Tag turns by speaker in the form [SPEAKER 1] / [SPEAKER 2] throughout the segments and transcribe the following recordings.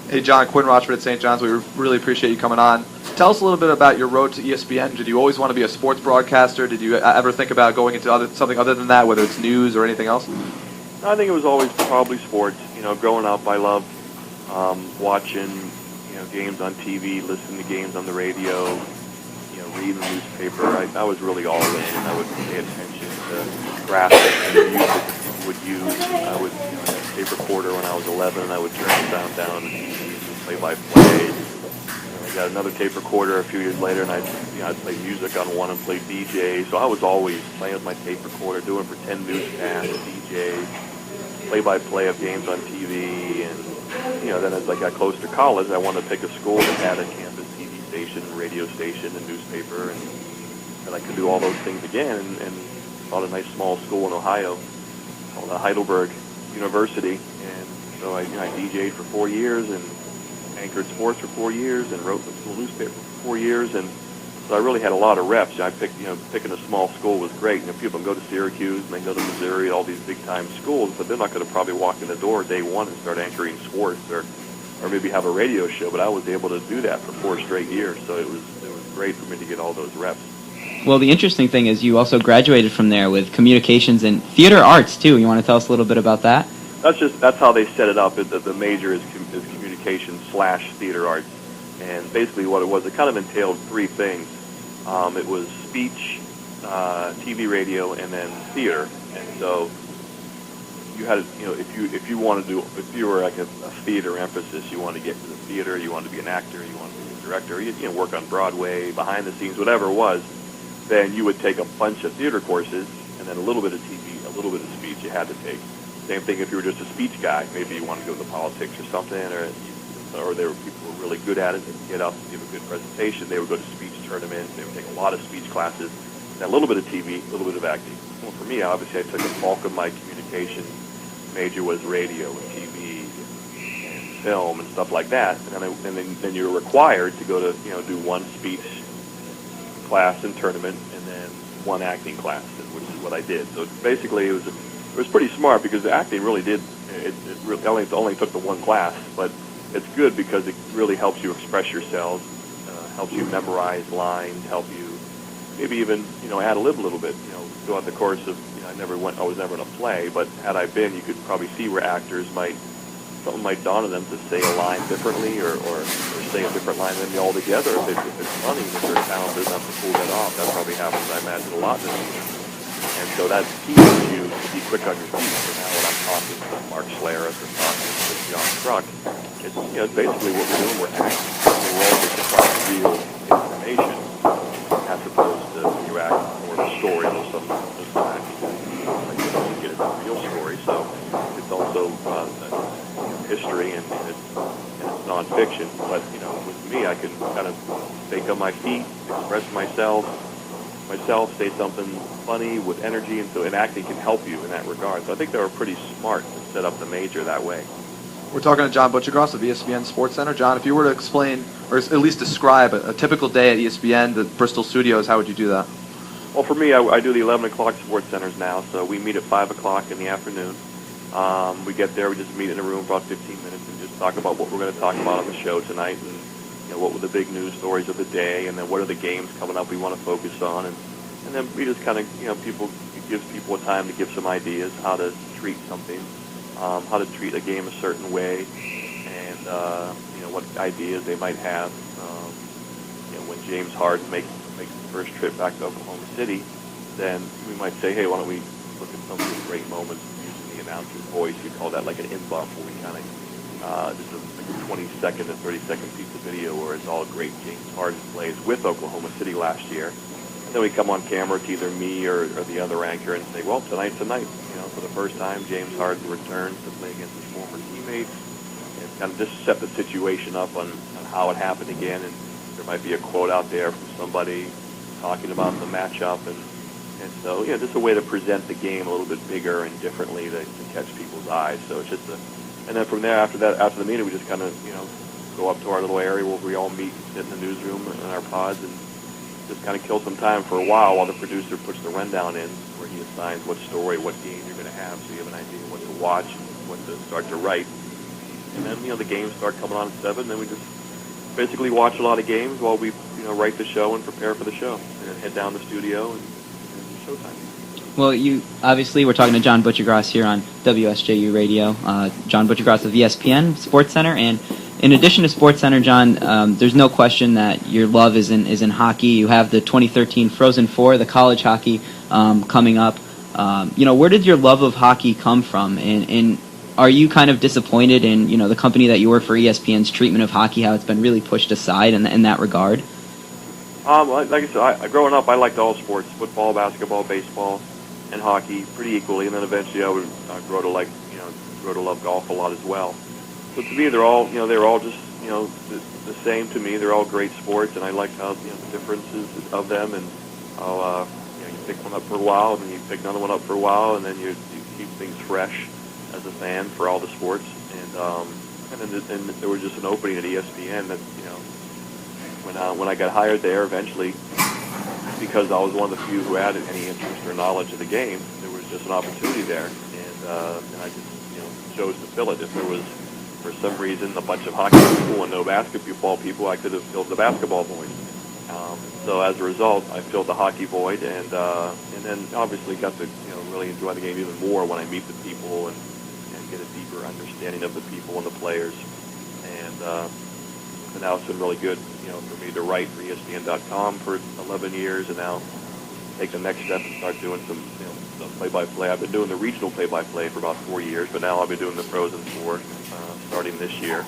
[SPEAKER 1] Hey, John, Quinn Rochford at St. John's. We really appreciate you coming on. Tell us a little bit about your road to ESPN. Did you always want to be a sports broadcaster? Did you ever think about going into something other than that, whether it's news or anything else?
[SPEAKER 2] I think it was always probably sports. Growing up, I loved watching, games on TV, listening to games on the radio, reading the newspaper. I was really all in. I would pay attention to graphics and the music people would use. I would, have a tape recorder when I was 11, and I would turn the sound down and play-by-play. I got another tape recorder a few years later, and I'd play music on one and play DJ. So I was always playing with my tape recorder, doing pretend newscasts, DJ, play-by-play of games on TV. And then as I got close to college, I wanted to pick a school that had a campus TV station, radio station, and newspaper, and I could do all those things again. And found a nice small school in Ohio called Heidelberg University. And so I DJ'd for 4 years and anchored sports for 4 years and wrote the school newspaper for 4 years. And so I really had a lot of reps. I picked, picking a small school was great. People go to Syracuse and they go to Missouri, all these big-time schools, but they're not going to probably walk in the door day one and start anchoring sports or maybe have a radio show. But I was able to do that for 4 straight years, so it was great for me to get all those reps.
[SPEAKER 3] Well, the interesting thing is you also graduated from there with communications and theater arts, too. You want to tell us a little bit about that?
[SPEAKER 2] That's how they set it up. The major is communications/theater arts. And basically what it was, it kind of entailed 3 things. It was speech, TV, radio, and then theater. And so you had, if you were like a theater emphasis, you wanted to get to the theater, you wanted to be an actor, you wanted to be a director, you work on Broadway, behind the scenes, whatever it was, then you would take a bunch of theater courses and then a little bit of TV, a little bit of speech you had to take. Same thing if you were just a speech guy. Maybe you wanted to go into politics or something, or there were people who were really good at it and get up and give a good presentation. They would go to speech tournaments. They would take a lot of speech classes, and a little bit of TV, a little bit of acting. Well, for me, obviously, I took a bulk of my communication major was radio and TV and film and stuff like that. And then you're required to go to do 1 speech class and tournament, and then 1 acting class, which is what I did. So basically, it was pretty smart because the acting really did. It only took the 1 class, but it's good because it really helps you express yourself, helps you memorize lines, help you maybe even ad-lib a little bit. Throughout the course of I was never in a play, but had I been, you could probably see where actors something might dawn on them to say a line differently or say a different line than me altogether. If it's funny, if they're talented enough to pull that off, that probably happens, I imagine, a lot. And so that teaches you to be quick on your feet. So now when I'm talking to Mark Schlereth or talking to John Truck, it's basically what we're doing. We're acting. We're all just applying real information as opposed to when you act more of a story. There's some acting like you don't get a real story. So it's also history and it's nonfiction. But with me, I can kind of think on my feet, express myself, say something funny with energy, and acting can help you in that regard. So I think they were pretty smart to set up the major that way.
[SPEAKER 1] We're talking to John Buccigross of ESPN Sportscenter. John, if you were to explain, or at least describe a typical day at ESPN, the Bristol studios, how would you do that?
[SPEAKER 2] Well, for me, I do the 11 o'clock Sports Centers now, so we meet at 5 o'clock in the afternoon. We get there, we just meet in a room for about 15 minutes and just talk about what we're going to talk about on the show tonight, and what were the big news stories of the day, and then what are the games coming up we want to focus on, and then we just kind of, it gives people a time to give some ideas how to treat something, how to treat a game a certain way, and what ideas they might have. When James Harden makes the first trip back to Oklahoma City, then we might say, hey, why don't we look at some of the great moments using the announcer's voice? We call that like an in-bump, where we kind of just like a 20-second and 30-second piece of video where it's all great James Harden plays with Oklahoma City last year. And then we come on camera to either me or the other anchor and say, well, tonight's the night. For the first time, James Harden returns to play against his former teammates, and kind of just set the situation up on how it happened again. And there might be a quote out there from somebody talking about the matchup, and so just a way to present the game a little bit bigger and differently to catch people's eyes. So it's just and then from there, after the meeting, we just kind of go up to our little area where we all meet and sit in the newsroom in our pods and just kind of kill some time for a while the producer puts the rundown in, where he assigns what story, what game you're going to have, so you have an idea what to watch and what to start to write. And then, the games start coming on at 7, and then we just basically watch a lot of games while we, write the show and prepare for the show, and then head down to the studio and showtime.
[SPEAKER 3] Well, we're talking to John Buccigross here on WSJU Radio. John Buccigross of ESPN Sportscenter, and in addition to SportsCenter, John, there's no question that your love is in hockey. You have the 2013 Frozen Four, the college hockey, coming up. Where did your love of hockey come from? And are you kind of disappointed in the company that you work for, ESPN's treatment of hockey, how it's been really pushed aside in that regard?
[SPEAKER 2] Like I said, growing up, I liked all sports: football, basketball, baseball, and hockey pretty equally. And then eventually, I would grow to love golf a lot as well. So to me, they're all just the same to me. They're all great sports, and I like how the differences of them, and how you pick one up for a while, and then you pick another one up for a while, and then you keep things fresh as a fan for all the sports. And then there was just an opening at ESPN that when I got hired there eventually, because I was one of the few who had any interest or knowledge of the game, there was just an opportunity there, and I just chose to fill it. If there was, for some reason, a bunch of hockey people and no basketball people, I could have filled the basketball void. So as a result, I filled the hockey void, and then obviously got to really enjoy the game even more when I meet the people and get a deeper understanding of the people and the players. And now it's been really good, for me to write for ESPN.com for 11 years, and now take the next step and start doing some play-by-play. I've been doing the regional play-by-play for about 4 years, but now I'll be doing the Frozen Four starting this year,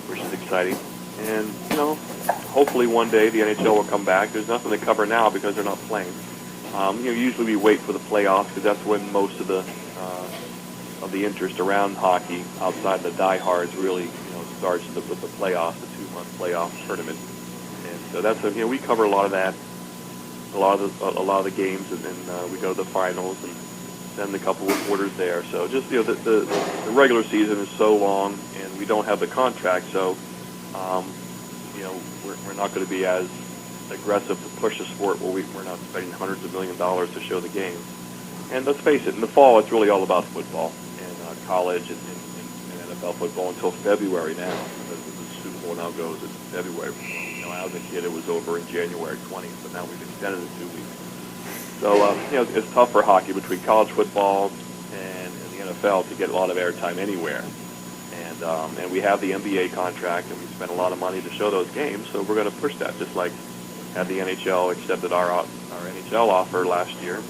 [SPEAKER 2] which is exciting. And, hopefully one day the NHL will come back. There's nothing to cover now because they're not playing. Usually we wait for the playoffs because that's when most of the interest around hockey outside the diehards really, starts with the playoffs, the 2-month playoff tournament. And so that's we cover a lot of that, a lot of the games, and then we go to the finals and send a couple of reporters there. So just the regular season is so long, and we don't have the contract, so we're not going to be as aggressive to push the sport where we're not spending hundreds of $millions to show the game. And let's face it, in the fall it's really all about football and college and NFL football until February now. The Super Bowl now goes in February. When I was a kid, it was over in January 20th, but now we've extended it 2 weeks. So it's tough for hockey between college football and the NFL to get a lot of airtime anywhere. And we have the NBA contract, and we spent a lot of money to show those games, so we're going to push that, just like had the NHL accepted our NHL offer last year,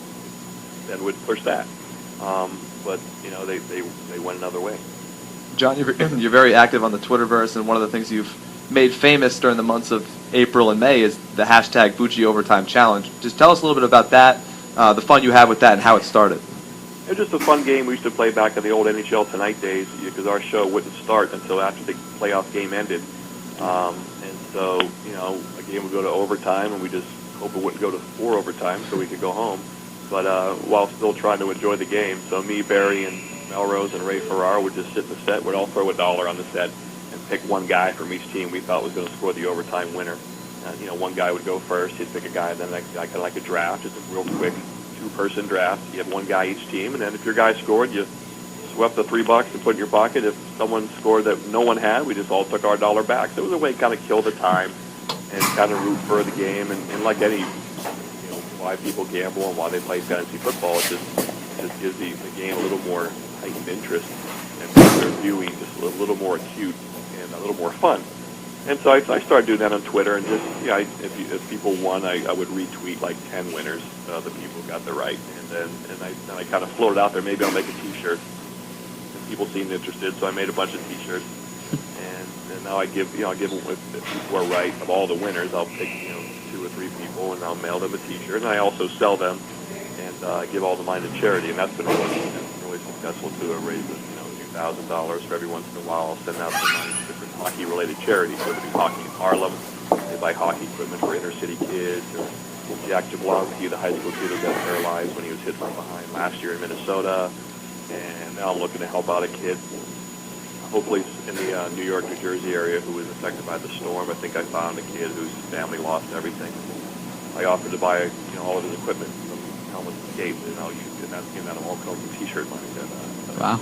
[SPEAKER 2] then we'd push that. But they went another way.
[SPEAKER 1] John, you're very active on the Twitterverse, and one of the things you've made famous during the months of April and May is the hashtag Bucci Overtime Challenge. Just tell us a little bit about that, the fun you have with that, and how it started.
[SPEAKER 2] It was just a fun game we used to play back in the old NHL Tonight days, because our show wouldn't start until after the playoff game ended. And so, a game would go to overtime, and we just hope it wouldn't go to 4 overtime so we could go home, but while still trying to enjoy the game. So me, Barry, and Melrose, and Ray Ferraro would just sit in the set. We'd all throw $1 on the set and pick one guy from each team we thought was going to score the overtime winner. One guy would go first. He'd pick a guy, and then the next guy, kind of like a draft, just a real quick 2-person draft. You had one guy each team, and then if your guy scored, you swept the $3 and put it in your pocket. If someone scored that no one had, we just all took our $1 back. So it was a way to kind of kill the time and kind of root for the game. And like any, why people gamble and why they play fantasy football, it just gives the game a little more heightened interest and makes their viewing just a little more acute and a little more fun. And so I started doing that on Twitter, and just if people won, I would retweet like 10 winners. The people got the right, and I kind of floated out there. Maybe I'll make a T-shirt. And people seemed interested, so I made a bunch of T-shirts. And now I give if people are right of all the winners, I'll pick 2 or 3 people, and I'll mail them a T-shirt. And I also sell them and give all the money to charity, and that's been really successful too. I raised $2,000 for every once in a while. I'll send out some money to different hockey-related charities. So they do hockey in Harlem, they buy hockey equipment for inner-city kids, or Jack Jablonski, the high school kid who got paralyzed when he was hit from behind last year in Minnesota. And now I'm looking to help out a kid, hopefully in the New York, New Jersey area, who was affected by the storm. I think I found a kid whose family lost everything. I offered to buy all of his equipment from helmet and skate, and I'll use it, and that's all come from T-shirt money.
[SPEAKER 3] Wow.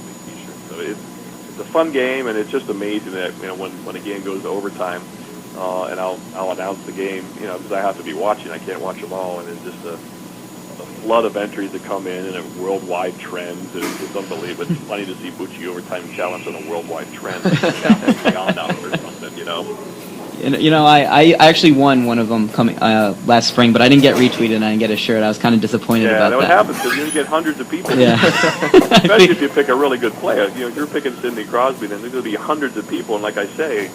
[SPEAKER 2] So it's a fun game, and it's just amazing that when a game goes to overtime, and I'll announce the game, because I have to be watching. I can't watch them all, and it's just a flood of entries that come in and a worldwide trend. It's unbelievable. It's funny to see Bucci overtime challenge on a worldwide trend. Beyond out or something,
[SPEAKER 3] I actually won one of them coming last spring, but I didn't get retweeted and I didn't get a shirt. I was kind of disappointed about that.
[SPEAKER 2] Yeah, that happens because you get hundreds of people.
[SPEAKER 3] Yeah.
[SPEAKER 2] Especially if you pick a really good player. If you're picking Sidney Crosby, then there's going to be hundreds of people. And like I say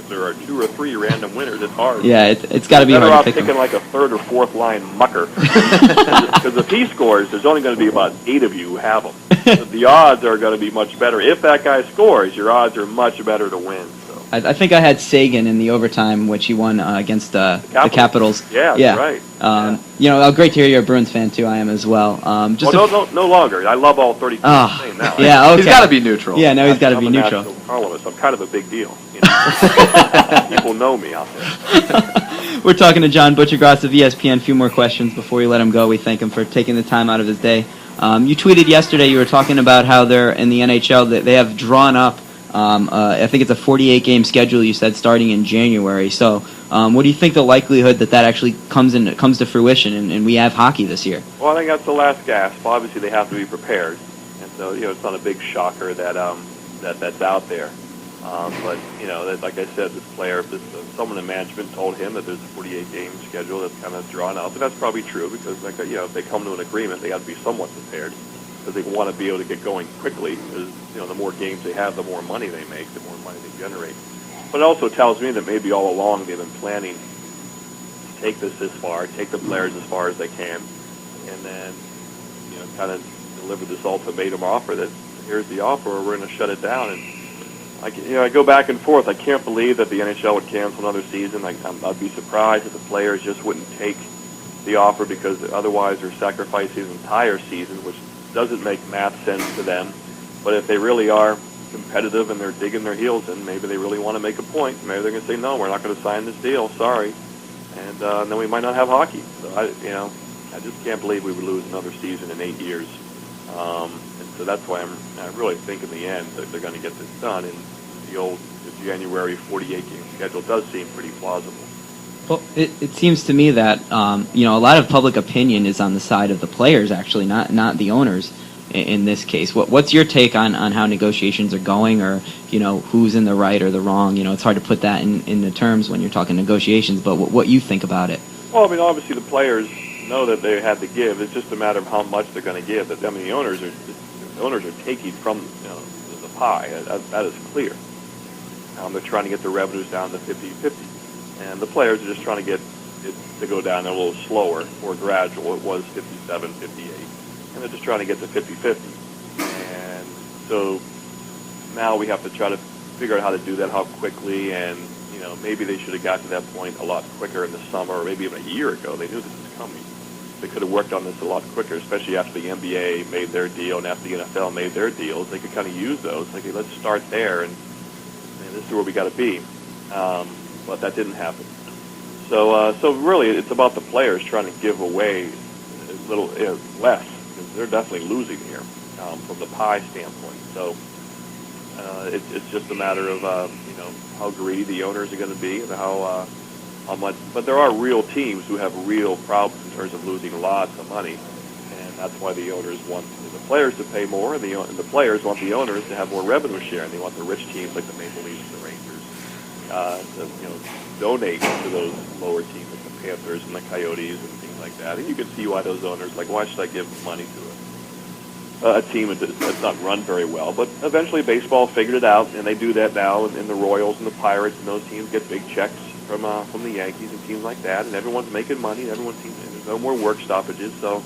[SPEAKER 2] there are 2 or 3 random winners. It's hard.
[SPEAKER 3] Yeah, it's got to be hard to pick
[SPEAKER 2] picking
[SPEAKER 3] them.
[SPEAKER 2] like a 3rd or 4th line mucker. Because if he scores, there's only going to be about 8 of you who have him. So the odds are going to be much better. If that guy scores, your odds are much better to win.
[SPEAKER 3] I think I had Sagan in the overtime, which he won against the Capitals.
[SPEAKER 2] Yeah, that's right.
[SPEAKER 3] Great to hear you're a Bruins fan too. I am as well.
[SPEAKER 2] No longer. I love all 32 teams now.
[SPEAKER 3] Yeah, okay.
[SPEAKER 1] He's got to be neutral.
[SPEAKER 3] Yeah, no, he's got to be neutral.
[SPEAKER 2] I'm kind of a big deal. People know me out there.
[SPEAKER 3] We're talking to John Buccigross of ESPN. A few more questions before we let him go. We thank him for taking the time out of his day. You tweeted yesterday. You were talking about how they're in the NHL that they have drawn up. I think it's a 48-game schedule, you said, starting in January. So what do you think the likelihood that actually comes to fruition and we have hockey this year?
[SPEAKER 2] Well, I think that's the last gasp. Obviously, they have to be prepared. And so, it's not a big shocker that's out there. But, like I said, this player, someone in management told him that there's a 48-game schedule that's kind of drawn up. And that's probably true because, if they come to an agreement, they have to be somewhat prepared. Because they want to be able to get going quickly. Because the more games they have, the more money they make, the more money they generate. But it also tells me that maybe all along they've been planning to take this far, take the players as far as they can, and then kind of deliver this ultimatum offer that here's the offer, or we're going to shut it down. And I go back and forth. I can't believe that the NHL would cancel another season. I'd be surprised if the players just wouldn't take the offer because otherwise they're sacrificing the entire season, which doesn't make math sense to them. But if they really are competitive and they're digging their heels in, maybe they really want to make a point. Maybe they're going to say, no, we're not going to sign this deal. Sorry. And then we might not have hockey. So, I just can't believe we would lose another season in 8 years. And so that's why I really think in the end that they're going to get this done. And the January 48-game schedule does seem pretty plausible.
[SPEAKER 3] Well, it seems to me that a lot of public opinion is on the side of the players, actually, not the owners in this case. What's your take on how negotiations are going, or who's in the right or the wrong? It's hard to put that in the terms when you're talking negotiations, but what you think about it?
[SPEAKER 2] Well, obviously the players know that they had to give. It's just a matter of how much they're going to give. The owners are taking from the pie. That is clear. They're trying to get the revenues down to 50-50. And the players are just trying to get it to go down a little slower, more gradual. It was 57, 58. And they're just trying to get to 50-50. And so now we have to try to figure out how to do that, how quickly. And, maybe they should have got to that point a lot quicker in the summer, or maybe even a year ago. They knew this was coming. They could have worked on this a lot quicker, especially after the NBA made their deal and after the NFL made their deals. They could kind of use those. Like, let's start there, and this is where we got to be. But that didn't happen. So really, it's about the players trying to give away a little less, because they're definitely losing here from the pie standpoint. So it's just a matter of how greedy the owners are going to be and how much. But there are real teams who have real problems in terms of losing lots of money, and that's why the owners want the players to pay more, and the players want the owners to have more revenue share, and they want the rich teams like the Maple Leafs and the Rangers to donate to those lower teams like the Panthers and the Coyotes and things like that. And you can see why those owners why should I give money to a team that's not run very well? But eventually baseball figured it out, and they do that now. And the Royals and the Pirates and those teams get big checks from the Yankees and teams like that, and everyone's making money. And there's no more work stoppages. So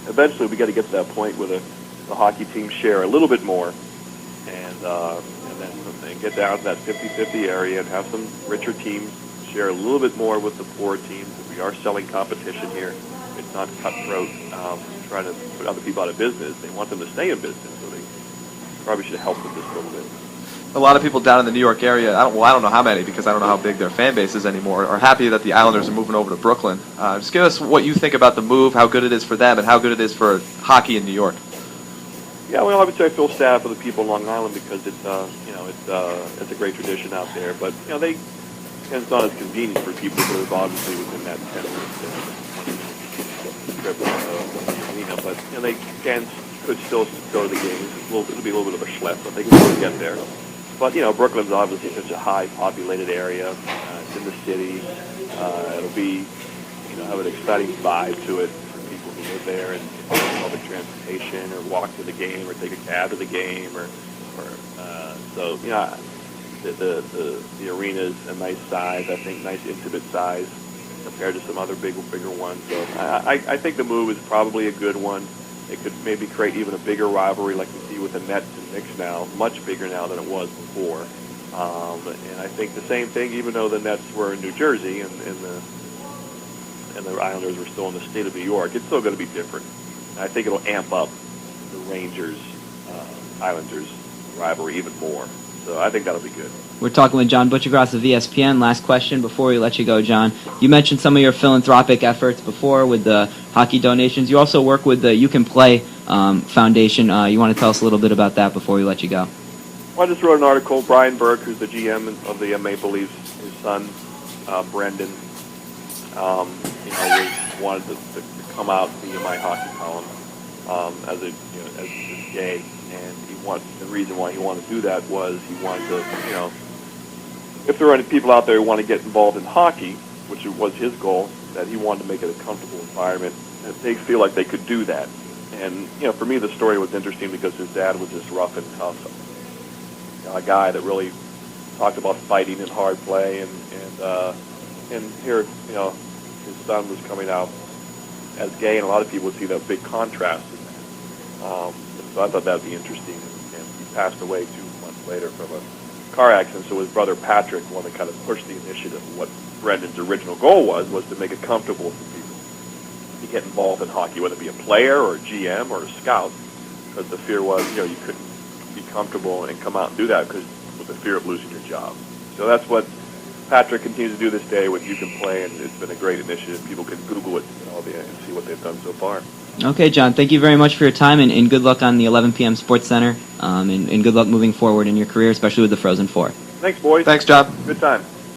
[SPEAKER 2] eventually we got to get to that point where the hockey teams share a little bit more, and then get down to that 50-50 area and have some richer teams share a little bit more with the poor teams. We are selling competition here. It's not cutthroat trying to put other people out of business. They want them to stay in business, so they probably should help with this a little bit.
[SPEAKER 1] A lot of people down in the New York area, I don't know how many because I don't know how big their fan base is anymore, are happy that the Islanders are moving over to Brooklyn. Just give us what you think about the move, how good it is for them, and how good it is for hockey in New York.
[SPEAKER 2] Yeah, well, I would say I feel sad for the people in Long Island because it's it's a great tradition out there. But it's not as convenient for people who live obviously within that 10-minute trip arena. But they could still go to the games. It'll be a little bit of a schlep, but they can still get there. But Brooklyn's obviously such a high populated area. It's in the city. It'll be have an exciting vibe to it for people who live there and public transportation or walk to the game or take a cab to the game the arena is a nice size. I think nice intimate size compared to some other bigger ones. So I think the move is probably a good one. It could maybe create even a bigger rivalry like we see with the Nets and Knicks now, much bigger now than it was before. And I think the same thing, even though the Nets were in New Jersey and the Islanders were still in the state of New York, it's still going to be different. And I think it'll amp up the Rangers-Islanders rivalry even more. So I think that'll be good.
[SPEAKER 3] We're talking with John Buccigross of ESPN. Last question before we let you go, John. You mentioned some of your philanthropic efforts before with the hockey donations. You also work with the You Can Play Foundation. You want to tell us a little bit about that before we let you go?
[SPEAKER 2] Well, I just wrote an article. Brian Burke, who's the GM of the Maple Leafs, his son, Brendan, wanted to come out via my hockey column as gay, and the reason why he wanted to do that was he wanted to, if there are any people out there who want to get involved in hockey, which was his goal, that he wanted to make it a comfortable environment, that they feel like they could do that. And for me, the story was interesting because his dad was this rough and tough, a guy that really talked about fighting and hard play, and here, his son was coming out as gay, and a lot of people would see that big contrast in that. So I thought that would be interesting. And he passed away 2 months later from a car accident. So his brother Patrick wanted to kind of push the initiative. What Brendan's original goal was to make it comfortable for people to get involved in hockey, whether it be a player or a GM or a scout, because the fear was, you couldn't be comfortable and come out and do that because with the fear of losing your job. So that's what Patrick continues to do this day with You Can Play, and it's been a great initiative. People can Google it and see what they've done so far.
[SPEAKER 3] Okay, John, thank you very much for your time, and good luck on the 11 p.m. Sportscenter, and good luck moving forward in your career, especially with the Frozen Four.
[SPEAKER 2] Thanks, boys.
[SPEAKER 1] Thanks, John.
[SPEAKER 2] Good time.